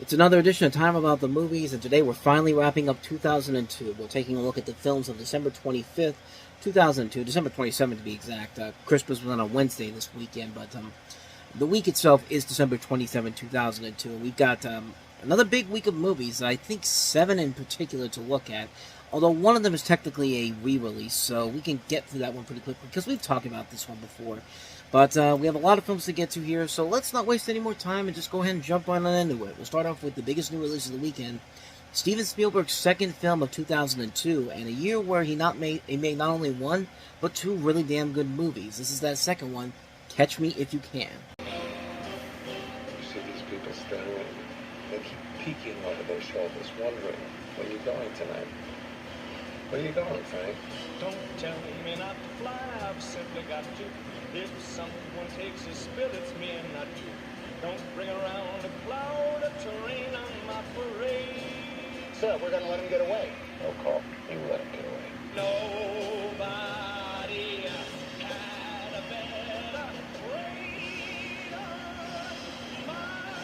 It's another edition of Time About the Movies, and today we're finally wrapping up 2002. We're taking a look at the films of December 25th, 2002, December 27th to be exact. Christmas was on a Wednesday this weekend, but the week itself is December 27th, 2002. And we've got another big week of movies, I think 7 in particular to look at, although one of them is technically a re-release, so we can get through that one pretty quickly, because we've talked about this one before. But we have a lot of films to get to here, so let's not waste any more time and just go ahead and jump on into it. We'll start off with the biggest new release of the weekend, Steven Spielberg's second film of 2002, and a year where he made not only one, but 2 really damn good movies. This is that second one, Catch Me If You Can. You see these people staring. They keep peeking over their shoulders, wondering, where are you going tonight? Where are you going, Frank? Don't tell me not to fly, I've simply got to. If someone takes a spill, it's me and not you. Don't bring around a cloud of terrain on my parade. Sir, we're gonna let him get away. No call. You let him get away. Nobody had a better radar.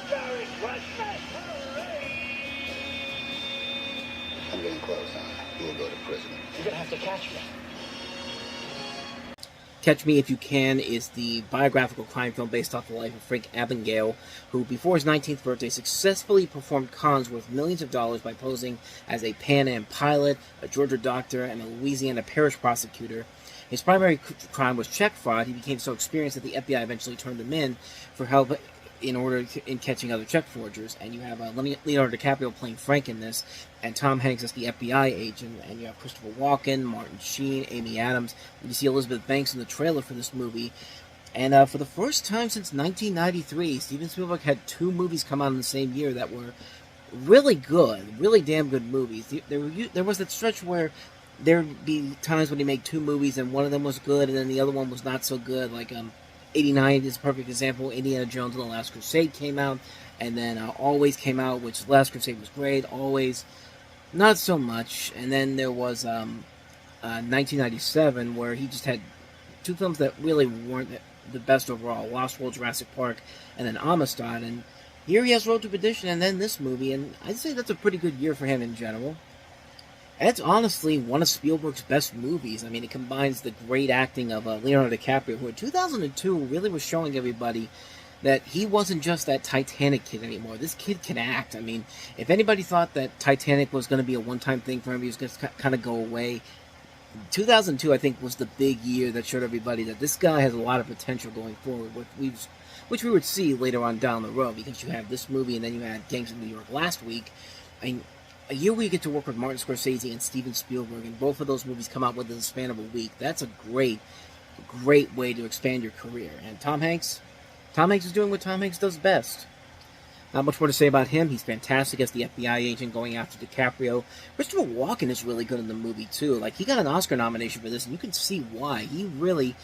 Very Christmas parade. I'm getting close, huh? You'll go to prison. You're gonna have to catch me. Catch Me If You Can is the biographical crime film based off the life of Frank Abagnale, who before his 19th birthday successfully performed cons worth millions of dollars by posing as a Pan Am pilot, a Georgia doctor, and a Louisiana parish prosecutor. His primary crime was check fraud. He became so experienced that the FBI eventually turned him in for help in catching other check forgers. And you have Leonardo DiCaprio playing Frank in this, and Tom Hanks as the FBI agent, and you have Christopher Walken, Martin Sheen, Amy Adams. You see Elizabeth Banks in the trailer for this movie. And for the first time since 1993, Steven Spielberg had 2 movies come out in the same year that were really good, really damn good movies. There was that stretch where there'd be times when he made 2 movies and one of them was good and then the other one was not so good, like 89 is a perfect example. Indiana Jones and the Last Crusade came out, and then Always came out, which Last Crusade was great, Always not so much. And then there was 1997, where he just had 2 films that really weren't the best overall, Lost World, Jurassic Park, and then Amistad. And here he has Road to Perdition, and then this movie, and I'd say that's a pretty good year for him in general. It's honestly one of Spielberg's best movies. I mean, it combines the great acting of Leonardo DiCaprio, who in 2002 really was showing everybody that he wasn't just that Titanic kid anymore. This kid can act. I mean, if anybody thought that Titanic was going to be a one-time thing for him, he was going to kind of go away, 2002, I think, was the big year that showed everybody that this guy has a lot of potential going forward, which we would see later on down the road, because you have this movie and then you had Gangs of New York last week. I mean, a year where you get to work with Martin Scorsese and Steven Spielberg, and both of those movies come out within the span of a week. That's a great way to expand your career. And Tom Hanks is doing what Tom Hanks does best. Not much more to say about him. He's fantastic as the FBI agent going after DiCaprio. Christopher Walken is really good in the movie, too. Like, he got an Oscar nomination for this, and you can see why. He really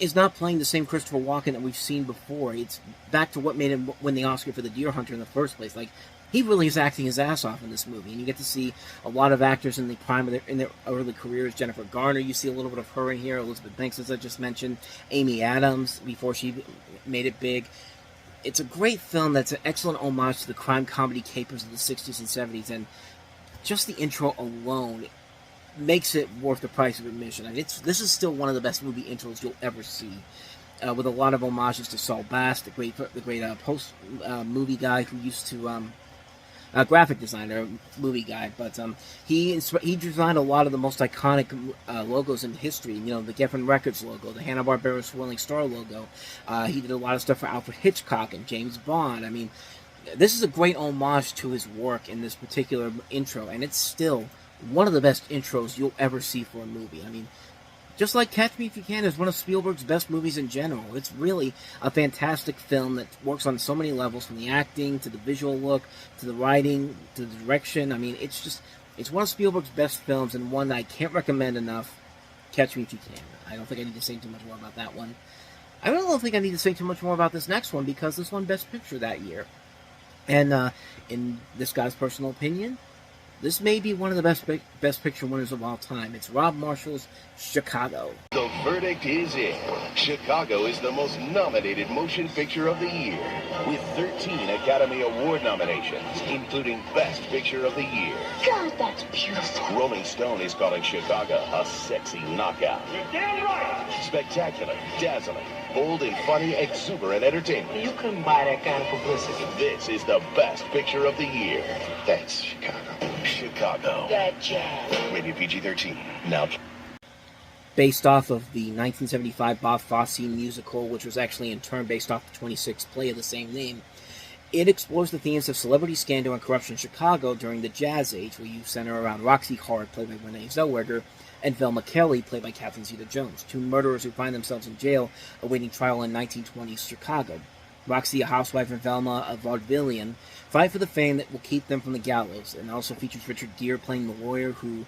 is not playing the same Christopher Walken that we've seen before. It's back to what made him win the Oscar for The Deer Hunter in the first place. Like, he really is acting his ass off in this movie, and you get to see a lot of actors in the prime of their early careers. Jennifer Garner, you see a little bit of her in here. Elizabeth Banks, as I just mentioned. Amy Adams, before she made it big. It's a great film that's an excellent homage to the crime comedy capers of the 60s and 70s, and just the intro alone makes it worth the price of admission. I mean, this is still one of the best movie intros you'll ever see, with a lot of homages to Saul Bass, the great post movie guy who used to graphic designer, movie guy, but he designed a lot of the most iconic logos in history. You know, the Geffen Records logo, the Hanna-Barbera Swirling Star logo. He did a lot of stuff for Alfred Hitchcock and James Bond. I mean, this is a great homage to his work in this particular intro, and it's still one of the best intros you'll ever see for a movie. I mean, just like Catch Me If You Can is one of Spielberg's best movies in general. It's really a fantastic film that works on so many levels, from the acting, to the visual look, to the writing, to the direction. I mean, it's one of Spielberg's best films, and one that I can't recommend enough. Catch Me If You Can. I don't think I need to say too much more about that one. I really don't think I need to say too much more about this next one, because this won Best Picture that year. And in this guy's personal opinion, this may be one of the best picture winners of all time. It's Rob Marshall's Chicago. The verdict is in. Chicago is the most nominated motion picture of the year, with 13 Academy Award nominations, including Best Picture of the Year. God, that's beautiful. Rolling Stone is calling Chicago a sexy knockout. You're damn right. Spectacular, dazzling, bold and funny, exuberant entertainment. You couldn't buy that kind of publicity. This is the Best Picture of the Year. That's Chicago. Chicago. That jazz. Rated PG-13. Now. Based off of the 1975 Bob Fosse musical, which was actually in turn based off the 26th play of the same name, it explores the themes of celebrity scandal and corruption in Chicago during the Jazz Age, where you center around Roxy Hart, played by Renee Zellweger, and Velma Kelly, played by Catherine Zeta-Jones, two murderers who find themselves in jail awaiting trial in 1920s Chicago. Roxy, a housewife, and Velma, a vaudevillian, fight for the fame that will keep them from the gallows, and also features Richard Gere playing the lawyer who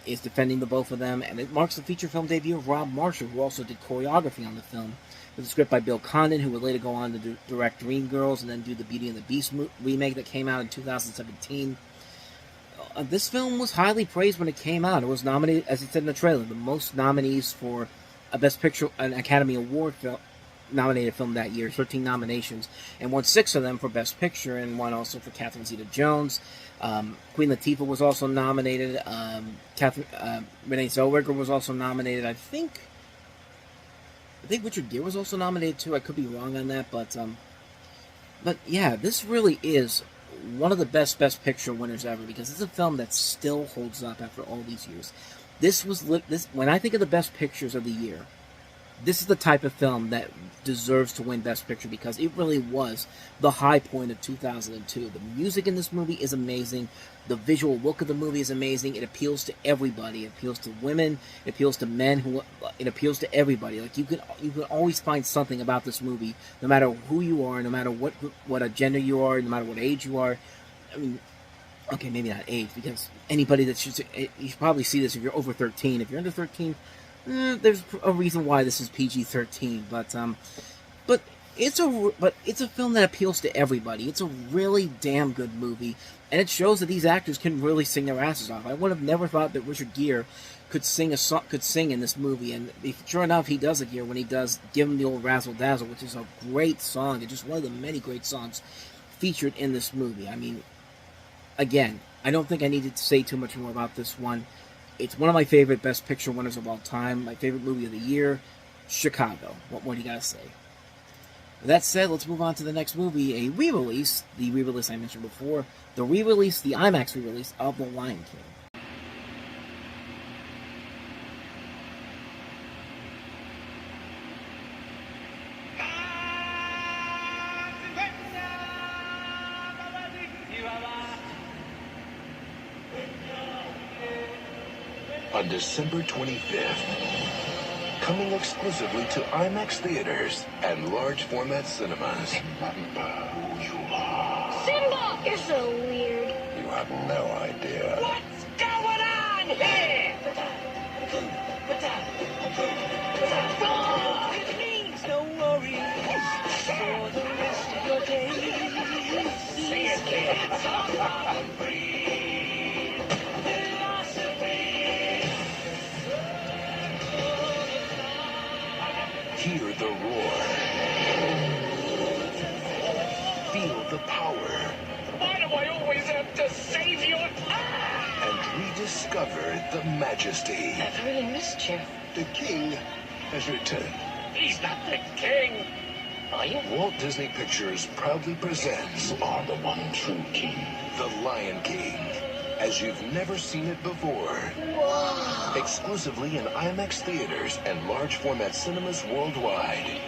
is defending the both of them, and it marks the feature film debut of Rob Marshall, who also did choreography on the film, with a script by Bill Condon, who would later go on to direct Dreamgirls and then do the Beauty and the Beast remake that came out in 2017. This film was highly praised when it came out. It was nominated, as it said in the trailer, the most nominees for a Best Picture, an Academy Award nominated film that year, 13 nominations, and won 6 of them for Best Picture, and one also for Catherine Zeta-Jones. Queen Latifah was also nominated. Renee Zellweger was also nominated. I think Richard Gere was also nominated too. I could be wrong on that, but yeah, this really is one of the best picture winners ever, because it's a film that still holds up after all these years. When I think of the best pictures of the year, this is the type of film that deserves to win Best Picture, because it really was the high point of 2002. The music in this movie is amazing. The visual look of the movie is amazing. It appeals to everybody. It appeals to women. It appeals to men. It appeals to everybody. Like, you can always find something about this movie, no matter who you are, no matter what a gender you are, no matter what age you are. I mean, okay, maybe not age, because anybody you should probably see this if you're over 13. If you're under 13, there's a reason why this is PG-13, but it's a film that appeals to everybody. It's a really damn good movie, and it shows that these actors can really sing their asses off. I would have never thought that Richard Gere could sing in this movie, and sure enough, he does it here when he does Give Him the Old Razzle Dazzle, which is a great song. It's just one of the many great songs featured in this movie. I mean, again, I don't think I needed to say too much more about this one. It's one of my favorite Best Picture winners of all time. My favorite movie of the year, Chicago. What more do you gotta say? With that said, let's move on to the next movie, a re-release. The re-release I mentioned before. The IMAX re-release of The Lion King. On December 25th, coming exclusively to IMAX theaters and large format cinemas. Remember who you are. Simba! You're so weird. You have no idea. What's going on here? It means no worries for the rest of your days. Sing it, kids. Hear the roar. Feel the power. Why do I always have to save you? And rediscover the majesty. I've really missed you. The king has returned. He's not the king. Are you? Walt Disney Pictures proudly presents You are the one true king. The Lion King, as you've never seen it before. Whoa. Exclusively in IMAX theaters and large format cinemas worldwide.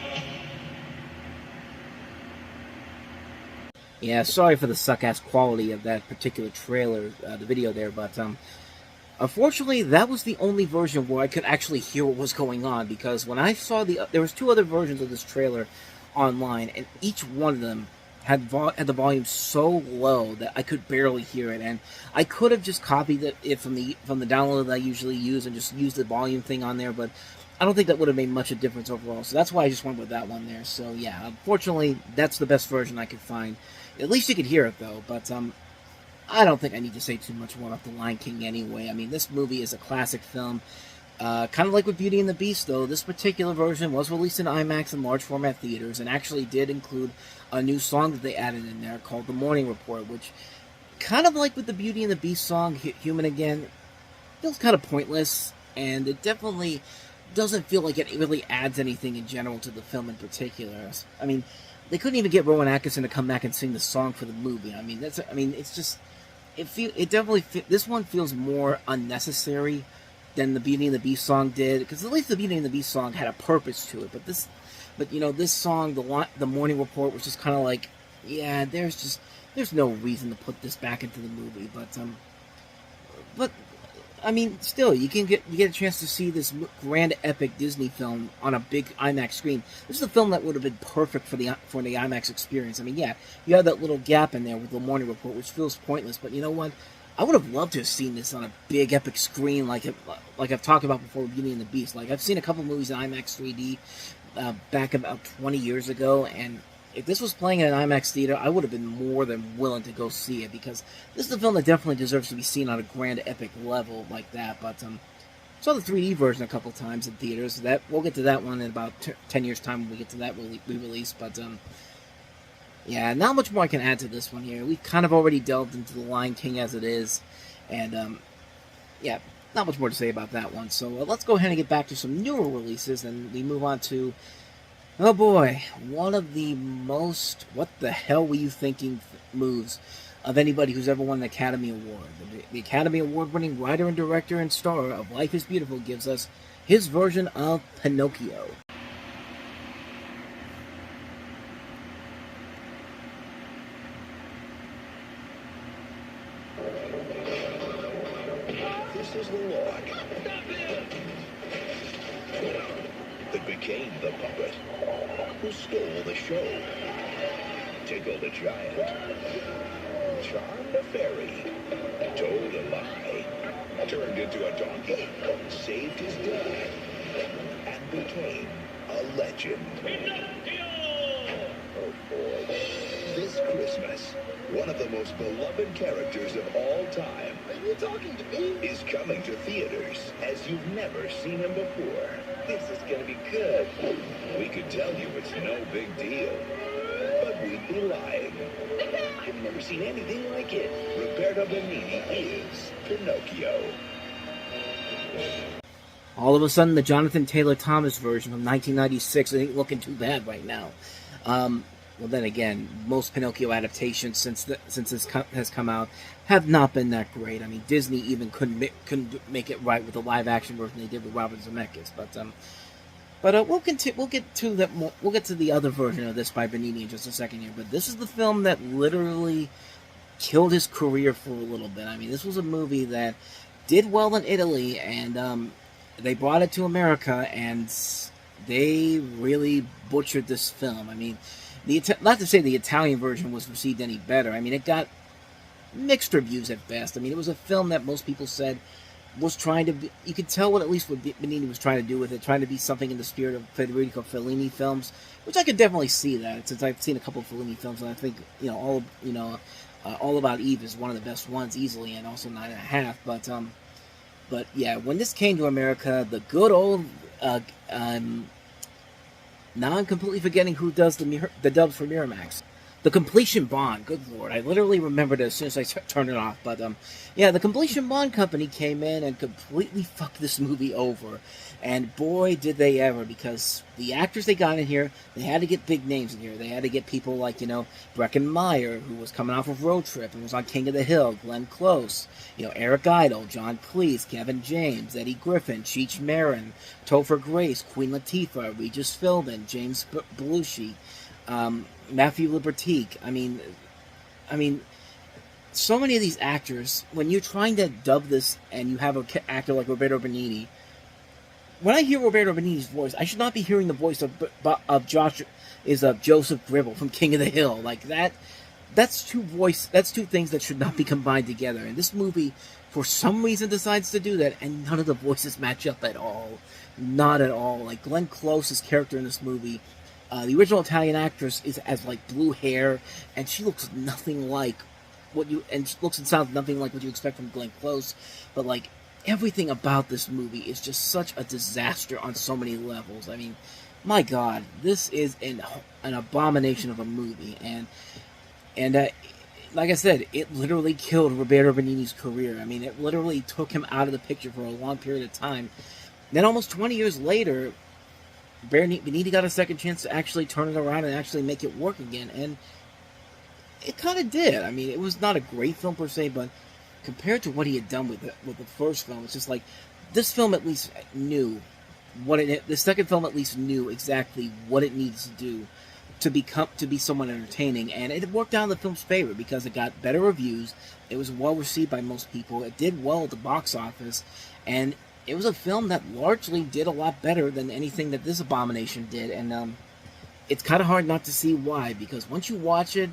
Yeah, sorry for the suck-ass quality of that particular trailer, the video there, but unfortunately, that was the only version where I could actually hear what was going on, because when I saw there was 2 other versions of this trailer online, and each one of them had the volume so low that I could barely hear it, and I could have just copied it from the download that I usually use and just used the volume thing on there, but I don't think that would have made much of a difference overall, so that's why I just went with that one there. So yeah, unfortunately, that's the best version I could find. At least you could hear it, though, but I don't think I need to say too much more about The Lion King anyway. I mean, this movie is a classic film. Kind of like with Beauty and the Beast, though, this particular version was released in IMAX and large format theaters, and actually did include a new song that they added in there called The Morning Report, which, kind of like with the Beauty and the Beast song, Human Again, feels kind of pointless, and it definitely doesn't feel like it really adds anything in general to the film in particular. I mean, they couldn't even get Rowan Atkinson to come back and sing the song for the movie. I mean, it's just, this one feels more unnecessary than the Beauty and the Beast song did, because at least the Beauty and the Beast song had a purpose to it. But this song, the Morning Report, was just kind of like, yeah, there's no reason to put this back into the movie. But I mean, still, you get a chance to see this grand epic Disney film on a big IMAX screen. This is a film that would have been perfect for the IMAX experience. I mean, yeah, you have that little gap in there with the Morning Report, which feels pointless. But you know what? I would have loved to have seen this on a big epic screen, like I've talked about before, Beauty and the Beast. Like, I've seen a couple movies in IMAX 3D back about 20 years ago, and if this was playing in an IMAX theater, I would have been more than willing to go see it, because this is a film that definitely deserves to be seen on a grand epic level like that. But saw the 3D version a couple times in theaters. We'll get to that one in about 10 years' time when we get to that re-release. But yeah, not much more I can add to this one here. We've kind of already delved into The Lion King as it is, and yeah, not much more to say about that one. So let's go ahead and get back to some newer releases, and we move on to, oh boy, one of the most what the hell were you thinking moves of anybody who's ever won an Academy Award. The Academy Award-winning writer and director and star of Life is Beautiful gives us his version of Pinocchio. This is the log that became the puppet who stole the show, tickled a giant, charmed a fairy, told a lie, turned into a donkey, saved his dad, and became a legend. Oh boy. This Christmas, one of the most beloved characters of all time, are you talking to me? Is coming to theaters as you've never seen him before. This is gonna be good. We could tell you it's no big deal, but we'd be lying. I've never seen anything like it. Roberto Benigni is Pinocchio. All of a sudden, the Jonathan Taylor Thomas version from 1996 ain't looking too bad right now. Well, then again, most Pinocchio adaptations since this has come out have not been that great. I mean, Disney even couldn't make it right with the live action version they did with Robert Zemeckis. But we'll get to the other version of this by Benigni in just a second here. But this is the film that literally killed his career for a little bit. I mean, this was a movie that did well in Italy, and they brought it to America, and they really butchered this film. I mean, not to say the Italian version was received any better. I mean, it got mixed reviews at best. I mean, it was a film that most people said was trying to be, you could tell what Benigni was trying to do with it, trying to be something in the spirit of Federico Fellini films, which I could definitely see that, since I've seen a couple of Fellini films, and I think, All About Eve is one of the best ones easily, and also 9.5. But yeah, when this came to America, the good old now I'm completely forgetting who does the dubs for Miramax. The Completion Bond. Good lord, I literally remembered it as soon as I turned it off. But yeah, the Completion Bond company came in and completely fucked this movie over. And boy, did they ever, because the actors they got in here, they had to get big names in here. They had to get people like, Breckin Meyer, who was coming off of Road Trip and was on King of the Hill, Glenn Close, Eric Idle, John Cleese, Kevin James, Eddie Griffin, Cheech Marin, Topher Grace, Queen Latifah, Regis Philbin, James Belushi, Matthew Libatique. I mean, so many of these actors, when you're trying to dub this and you have an actor like Roberto Benigni, when I hear Roberto Benigni's voice, I should not be hearing the voice of Joseph Gribble from King of the Hill. Like that, that's two things that should not be combined together. And this movie, for some reason, decides to do that, and none of the voices match up at all. Not at all. Like Glenn Close's character in this movie, the original Italian actress has like blue hair, and she looks nothing like what you, and looks and sounds nothing like what you expect from Glenn Close, but like everything about this movie is just such a disaster on so many levels. I mean, my God, this is an abomination of a movie, and like I said, it literally killed Roberto Benigni's career. I mean, it literally took him out of the picture for a long period of time. Then almost 20 years later, Benigni got a second chance to actually turn it around and actually make it work again, and it kind of did. I mean, it was not a great film per se, but compared to what he had done with the first film, it's just like, this film at least knew what it. The second film at least knew exactly what it needs to do to be somewhat entertaining, and it worked out in the film's favor because it got better reviews. It was well received by most people. It did well at the box office, and it was a film that largely did a lot better than anything that this abomination did. And it's kind of hard not to see why, because once you watch it,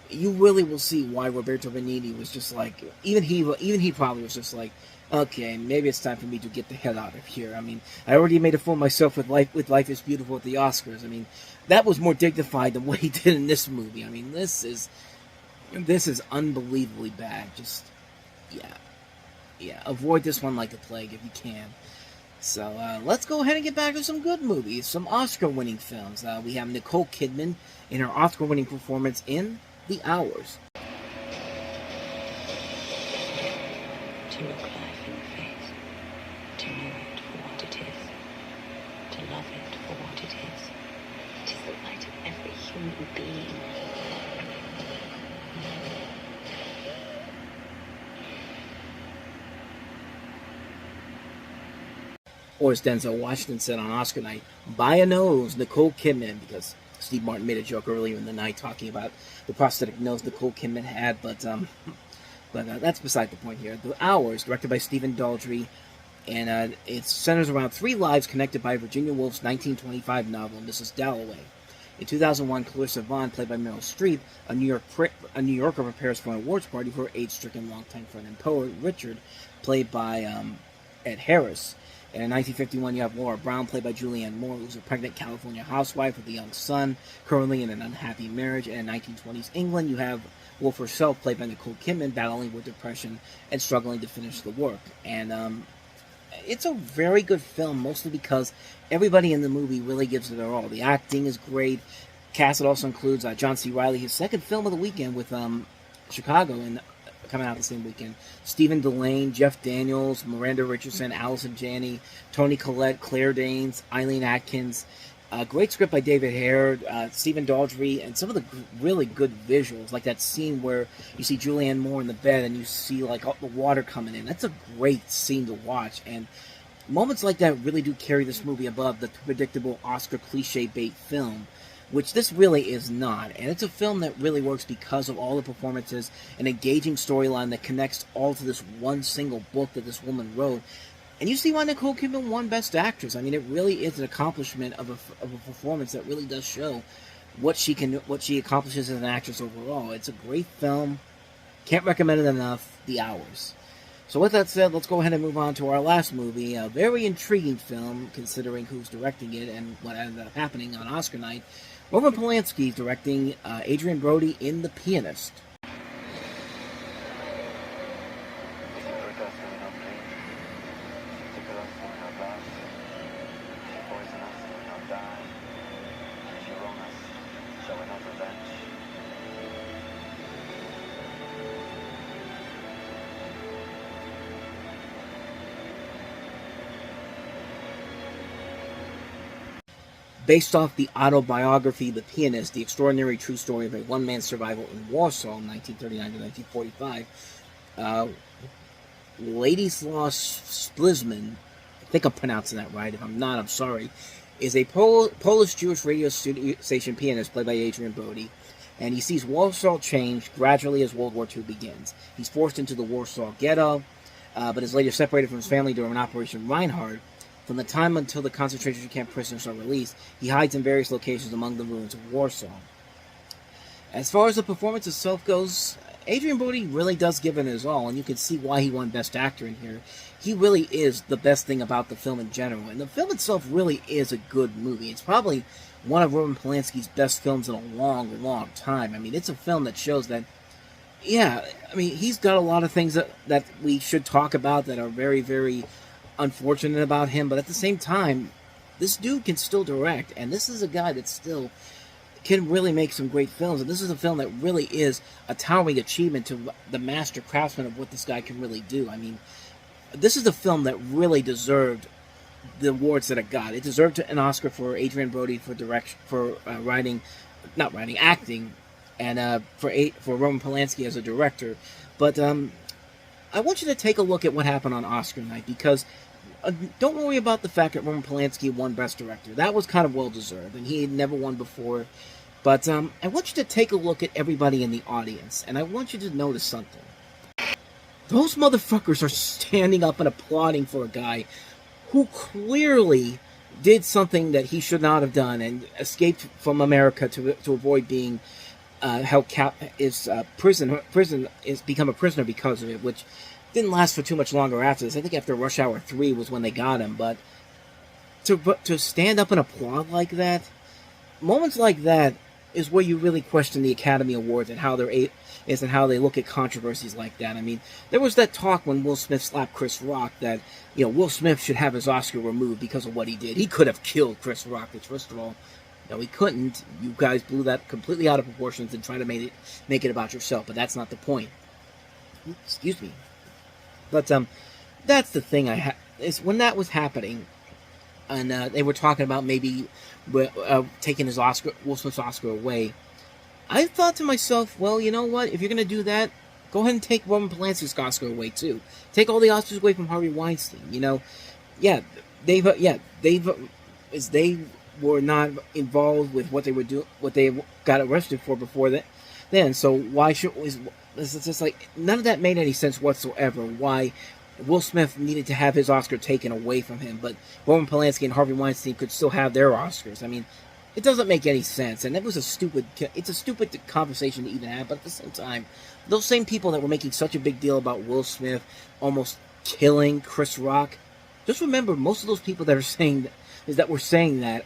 you really will see why Roberto Benigni was just like, even he probably was just like, okay, maybe it's time for me to get the hell out of here. I mean, I already made a fool of myself with Life is Beautiful at the Oscars. I mean, that was more dignified than what he did in this movie. I mean, this is unbelievably bad. Just, yeah, avoid this one like the plague if you can. So, let's go ahead and get back to some good movies, some Oscar-winning films. We have Nicole Kidman in her Oscar-winning performance in The Hours. To look life in the face, to know it for what it is, to love it for what it is. It is the right of every human being. Or as Denzel Washington said on Oscar night, by a nose, Nicole Kidman, because Steve Martin made a joke earlier in the night talking about the prosthetic nose Nicole Kidman had, but that's beside the point here. The Hours, directed by Stephen Daldry, and it centers around three lives connected by Virginia Woolf's 1925 novel, Mrs. Dalloway. In 2001, Clarissa Vaughn, played by Meryl Streep, a New Yorker, prepares for an awards party for her age-stricken longtime friend and poet, Richard, played by Ed Harris. And in 1951, you have Laura Brown, played by Julianne Moore, who's a pregnant California housewife with a young son, currently in an unhappy marriage. And in 1920s England, you have Woolf herself, played by Nicole Kidman, battling with depression and struggling to finish the work. And it's a very good film, mostly because everybody in the movie really gives it their all. The acting is great. Cast, it also includes John C. Reilly, his second film of the weekend with Chicago, and coming out the same weekend. Stephen Delane, Jeff Daniels, Miranda Richardson, Allison Janney, Toni Collette, Claire Danes, Eileen Atkins. Great script by David Hare, Stephen Daldry, and some of the really good visuals, like that scene where you see Julianne Moore in the bed and you see like all the water coming in. That's a great scene to watch, and moments like that really do carry this movie above the predictable Oscar cliche bait film, which this really is not. And it's a film that really works because of all the performances, an engaging storyline that connects all to this one single book that this woman wrote. And you see why Nicole Kidman won Best Actress. I mean, it really is an accomplishment of a performance that really does show what she accomplishes as an actress overall. It's a great film. Can't recommend it enough. The Hours. So with that said, let's go ahead and move on to our last movie. A very intriguing film, considering who's directing it and what ended up happening on Oscar night. Roman Polanski directing Adrian Brody in The Pianist. Based off the autobiography The Pianist, the extraordinary true story of a one-man survival in Warsaw in 1939 to 1945, Ladislaw Splizman, I think I'm pronouncing that right. If I'm not, I'm sorry, is a Polish-Jewish radio station pianist played by Adrian Brody, and he sees Warsaw change gradually as World War II begins. He's forced into the Warsaw ghetto, but is later separated from his family during Operation Reinhardt. From the time until the concentration camp prisoners are released, he hides in various locations among the ruins of Warsaw. As far as the performance itself goes, Adrian Brody really does give it his all, and you can see why he won Best Actor in here. He really is the best thing about the film in general, and the film itself really is a good movie. It's probably one of Roman Polanski's best films in a long, long time. I mean, it's a film that shows that yeah, I mean, he's got a lot of things that we should talk about that are very, very unfortunate about him. But at the same time, this dude can still direct, and this is a guy that still can really make some great films. And this is a film that really is a towering achievement to the master craftsman of what this guy can really do. I mean, this is a film that really deserved the awards that it got. It deserved an Oscar for Adrian Brody for direction, for acting, and for Roman Polanski as a director. But I want you to take a look at what happened on Oscar night, because don't worry about the fact that Roman Polanski won Best Director. That was kind of well deserved, and he had never won before. But I want you to take a look at everybody in the audience, and I want you to notice something. Those motherfuckers are standing up and applauding for a guy who clearly did something that he should not have done and escaped from America to avoid being held prison is become a prisoner because of it, which didn't last for too much longer after this. I think after Rush Hour 3 was when they got him. But to stand up and applaud like that, moments like that is where you really question the Academy Awards and how they look at controversies like that. I mean, there was that talk when Will Smith slapped Chris Rock that, you know, Will Smith should have his Oscar removed because of what he did. He could have killed Chris Rock, which, first of all, no, he couldn't. You guys blew that completely out of proportions and tried to make it about yourself, but that's not the point. Excuse me. But that's the thing is when that was happening, and they were talking about maybe taking his Will Smith's Oscar away, I thought to myself, well, you know what? If you're going to do that, go ahead and take Roman Polanski's Oscar away too. Take all the Oscars away from Harvey Weinstein. You know, they were not involved with what they were doing, what they got arrested for before that. Then, so why should it's just like none of that made any sense whatsoever. Why Will Smith needed to have his Oscar taken away from him, but Roman Polanski and Harvey Weinstein could still have their Oscars. I mean, it doesn't make any sense, and it's a stupid conversation to even have. But at the same time, those same people that were making such a big deal about Will Smith almost killing Chris Rock, just remember most of those people that were saying that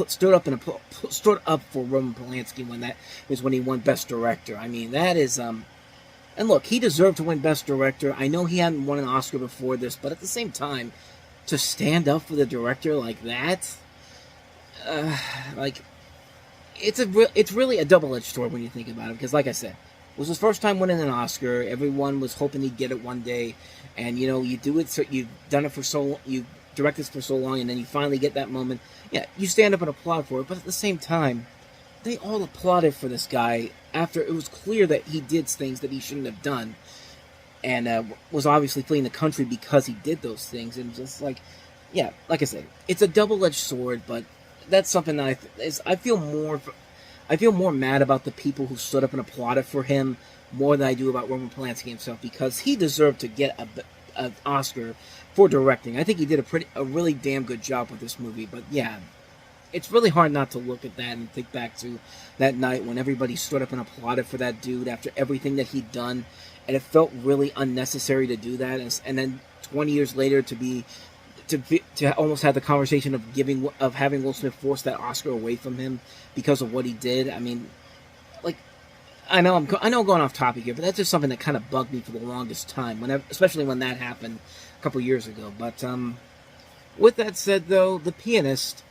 stood up for Roman Polanski when he won Best Director. I mean, that is and look, he deserved to win Best Director. I know he hadn't won an Oscar before this, but at the same time, to stand up for the director like that, it's really a double-edged sword when you think about it. Because, like I said, it was his first time winning an Oscar. Everyone was hoping he'd get it one day, and you know, you do it. So you've done it for you direct this for so long, and then you finally get that moment. Yeah, you stand up and applaud for it. But at the same time, they all applauded for this guy after it was clear that he did things that he shouldn't have done, and was obviously fleeing the country because he did those things. And just like I said, it's a double-edged sword. But that's something that I feel more mad about the people who stood up and applauded for him more than I do about Roman Polanski himself, because he deserved to get an Oscar for directing. I think he did a really damn good job with this movie. But yeah, it's really hard not to look at that and think back to that night when everybody stood up and applauded for that dude after everything that he'd done, and it felt really unnecessary to do that. And then 20 years later to almost have the conversation of having Will Smith force that Oscar away from him because of what he did. I mean, like, I know I'm going off topic here, but that's just something that kind of bugged me for the longest time, especially when that happened a couple years ago. But with that said, though, The Pianist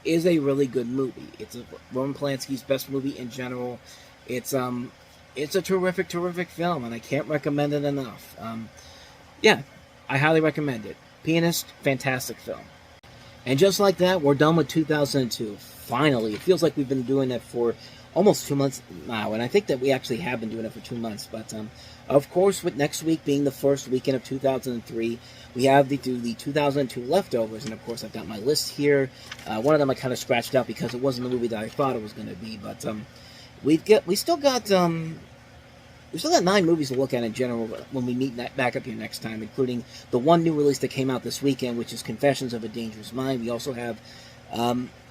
is a really good movie. It's Roman Polanski's best movie in general. It's a terrific film, and I can't recommend it enough. I highly recommend it. Pianist, fantastic film. And just like that, we're done with 2002. Finally, it feels like we've been doing it for almost 2 months now, and I think that we actually have been doing it for 2 months. But of course, with next week being the first weekend of 2003, we have the 2002 leftovers, and of course, I've got my list here. One of them I kind of scratched out because it wasn't the movie that I thought it was going to be. But we still got 9 movies to look at in general when we meet back up here next time, including the one new release that came out this weekend, which is Confessions of a Dangerous Mind. We also have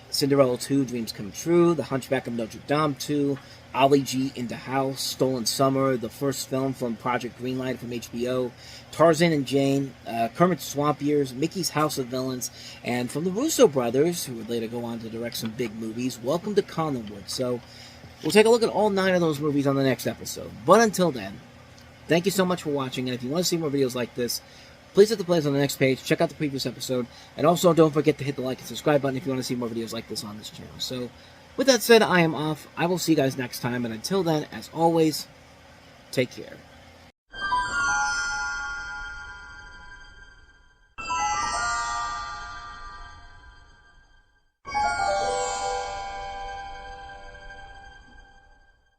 Cinderella 2, Dreams Come True, The Hunchback of Notre Dame 2, Ali G in the House, Stolen Summer, the first film from Project Greenlight from HBO, Tarzan and Jane, Kermit's Swamp Years, Mickey's House of Villains, and from the Russo brothers, who would later go on to direct some big movies, Welcome to Collinwood. So, We'll take a look at all 9 of those movies on the next episode. But until then, thank you so much for watching, and if you want to see more videos like this, please hit the plays on the next page, check out the previous episode, and also don't forget to hit the like and subscribe button if you want to see more videos like this on this channel. So, with that said, I am off. I will see you guys next time, and until then, as always, take care.